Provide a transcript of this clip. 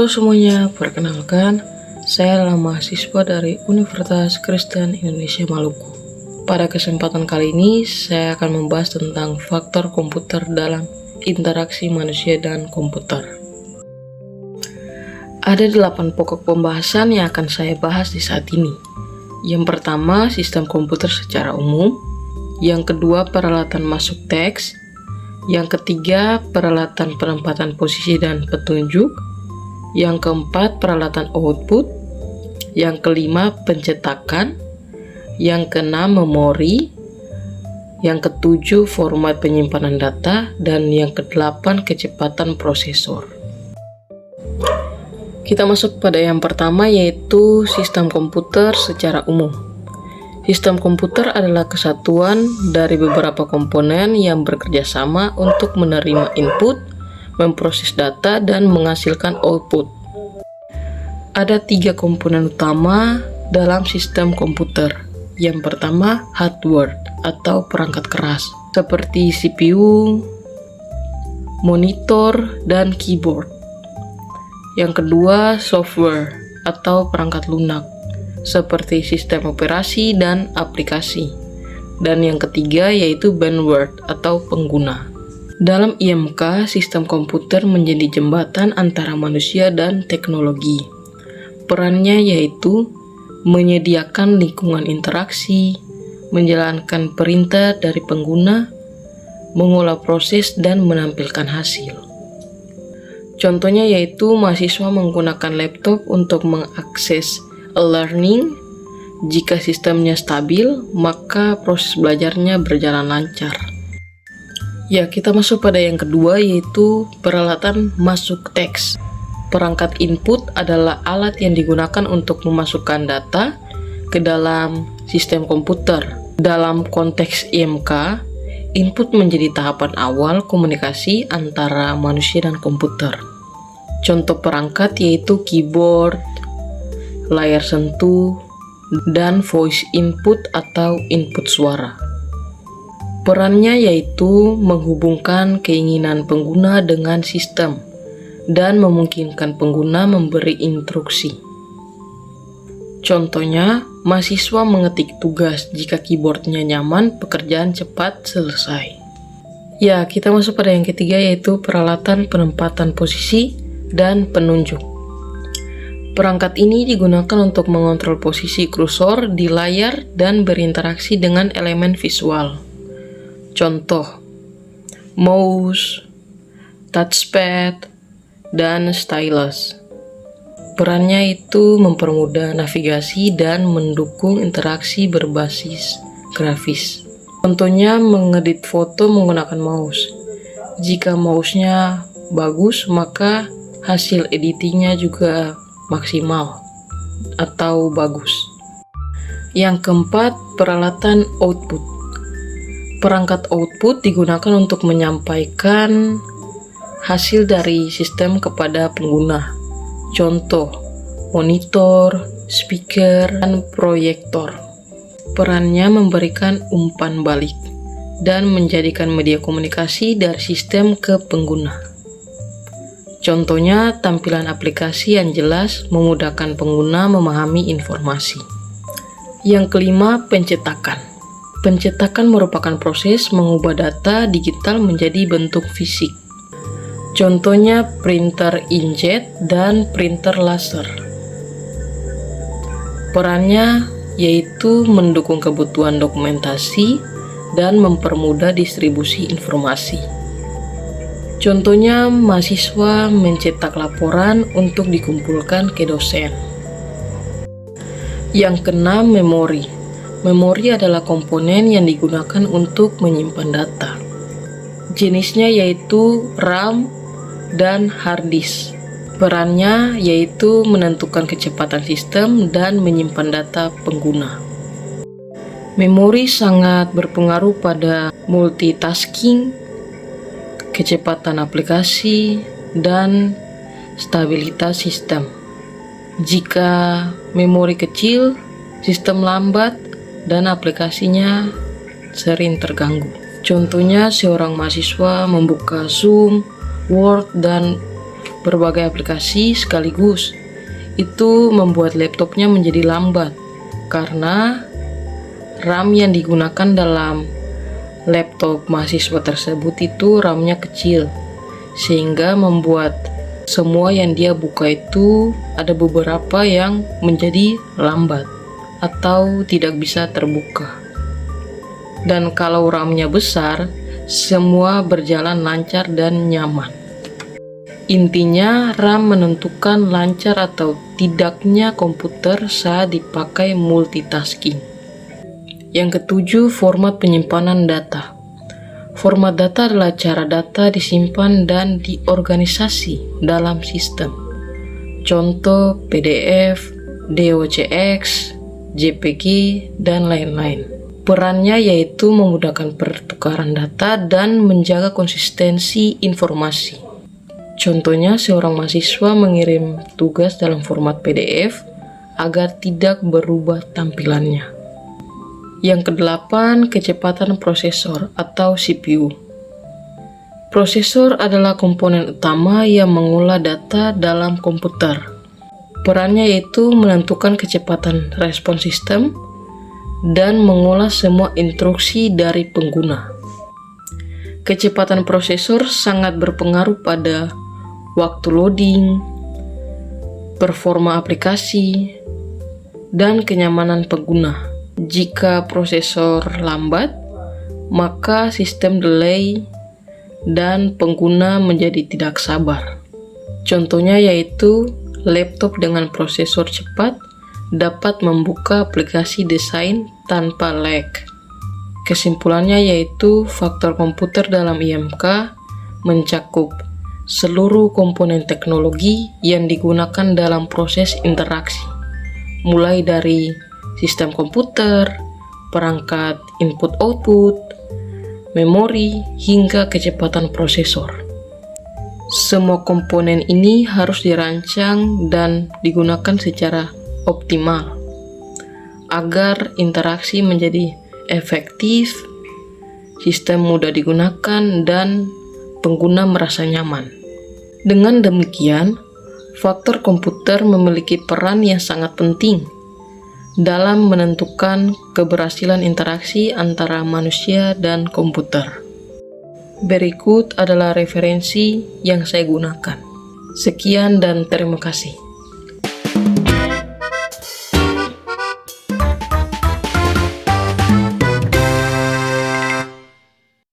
Halo semuanya, perkenalkan, saya adalah mahasiswa dari Universitas Kristen Indonesia Maluku. Pada kesempatan kali ini, saya akan membahas tentang faktor komputer dalam interaksi manusia dan komputer. Ada 8 pokok pembahasan yang akan saya bahas di saat ini. Yang pertama, sistem komputer secara umum. Yang kedua, peralatan masuk teks. Yang ketiga, peralatan penempatan posisi dan petunjuk. Yang keempat, peralatan output. Yang kelima, pencetakan. Yang keenam, memori. Yang ketujuh, format penyimpanan data. Dan yang kedelapan, kecepatan prosesor. Kita masuk pada yang pertama, yaitu sistem komputer secara umum. Sistem komputer adalah kesatuan dari beberapa komponen yang bekerja sama untuk menerima input, memproses data, dan menghasilkan output. Ada 3 komponen utama dalam sistem komputer. Yang pertama, hardware atau perangkat keras, seperti CPU, monitor, dan keyboard. Yang kedua, software atau perangkat lunak, seperti sistem operasi dan aplikasi. Dan yang ketiga yaitu bandwidth atau pengguna. Dalam IMK, sistem komputer menjadi jembatan antara manusia dan teknologi. Perannya yaitu menyediakan lingkungan interaksi, menjalankan perintah dari pengguna, mengolah proses, dan menampilkan hasil. Contohnya yaitu mahasiswa menggunakan laptop untuk mengakses e-learning. Jika sistemnya stabil, maka proses belajarnya berjalan lancar. Ya, kita masuk pada yang kedua, yaitu peralatan masuk teks. Perangkat input adalah alat yang digunakan untuk memasukkan data ke dalam sistem komputer. Dalam konteks IMK, input menjadi tahapan awal komunikasi antara manusia dan komputer. Contoh perangkat yaitu keyboard, layar sentuh, dan voice input atau input suara. Perannya yaitu menghubungkan keinginan pengguna dengan sistem dan memungkinkan pengguna memberi instruksi. Contohnya, mahasiswa mengetik tugas. Jika keyboardnya nyaman, pekerjaan cepat selesai. Ya, kita masuk pada yang ketiga, yaitu peralatan penempatan posisi dan penunjuk. Perangkat ini digunakan untuk mengontrol posisi kursor di layar dan berinteraksi dengan elemen visual. Contoh, mouse, touchpad, dan stylus. Perannya itu mempermudah navigasi dan mendukung interaksi berbasis grafis. Contohnya, mengedit foto menggunakan mouse. Jika mouse-nya bagus, maka hasil editingnya juga maksimal atau bagus. Yang keempat, peralatan output. Perangkat output digunakan untuk menyampaikan hasil dari sistem kepada pengguna. Contoh, monitor, speaker, dan proyektor. Perannya memberikan umpan balik dan menjadikan media komunikasi dari sistem ke pengguna. Contohnya, tampilan aplikasi yang jelas memudahkan pengguna memahami informasi. Yang kelima, pencetakan. Pencetakan merupakan proses mengubah data digital menjadi bentuk fisik. Contohnya, printer inkjet dan printer laser. Perannya yaitu mendukung kebutuhan dokumentasi dan mempermudah distribusi informasi. Contohnya, mahasiswa mencetak laporan untuk dikumpulkan ke dosen. Yang keenam, memori. Memori adalah komponen yang digunakan untuk menyimpan data. Jenisnya yaitu RAM dan hard disk. Perannya yaitu menentukan kecepatan sistem dan menyimpan data pengguna. Memori sangat berpengaruh pada multitasking, kecepatan aplikasi, dan stabilitas sistem. Jika memori kecil, sistem lambat, dan aplikasinya sering terganggu. Contohnya, seorang mahasiswa membuka Zoom, Word, dan berbagai aplikasi sekaligus. Itu membuat laptopnya menjadi lambat karena RAM yang digunakan dalam laptop mahasiswa tersebut itu RAM-nya kecil, sehingga membuat semua yang dia buka itu ada beberapa yang menjadi lambat atau tidak bisa terbuka. Dan kalau RAM-nya besar, semua berjalan lancar dan nyaman. Intinya, RAM menentukan lancar atau tidaknya komputer saat dipakai multitasking. Yang ketujuh, format penyimpanan data. Format data adalah cara data disimpan dan diorganisasi dalam sistem. Contoh PDF, DOCX, JPG, dan lain-lain. Perannya yaitu memudahkan pertukaran data dan menjaga konsistensi informasi. Contohnya, seorang mahasiswa mengirim tugas dalam format PDF agar tidak berubah tampilannya. Yang kedelapan, kecepatan prosesor atau CPU. Prosesor adalah komponen utama yang mengolah data dalam komputer. Perannya yaitu menentukan kecepatan respons sistem dan mengolah semua instruksi dari pengguna. Kecepatan prosesor sangat berpengaruh pada waktu loading, performa aplikasi, dan kenyamanan pengguna. Jika prosesor lambat, maka sistem delay dan pengguna menjadi tidak sabar. Contohnya yaitu laptop dengan prosesor cepat dapat membuka aplikasi desain tanpa lag. Kesimpulannya yaitu faktor komputer dalam IMK mencakup seluruh komponen teknologi yang digunakan dalam proses interaksi, mulai dari sistem komputer, perangkat input-output, memori, hingga kecepatan prosesor. Semua komponen ini harus dirancang dan digunakan secara optimal agar interaksi menjadi efektif, sistem mudah digunakan, dan pengguna merasa nyaman. Dengan demikian, faktor komputer memiliki peran yang sangat penting dalam menentukan keberhasilan interaksi antara manusia dan komputer. Berikut adalah referensi yang saya gunakan. Sekian dan terima kasih.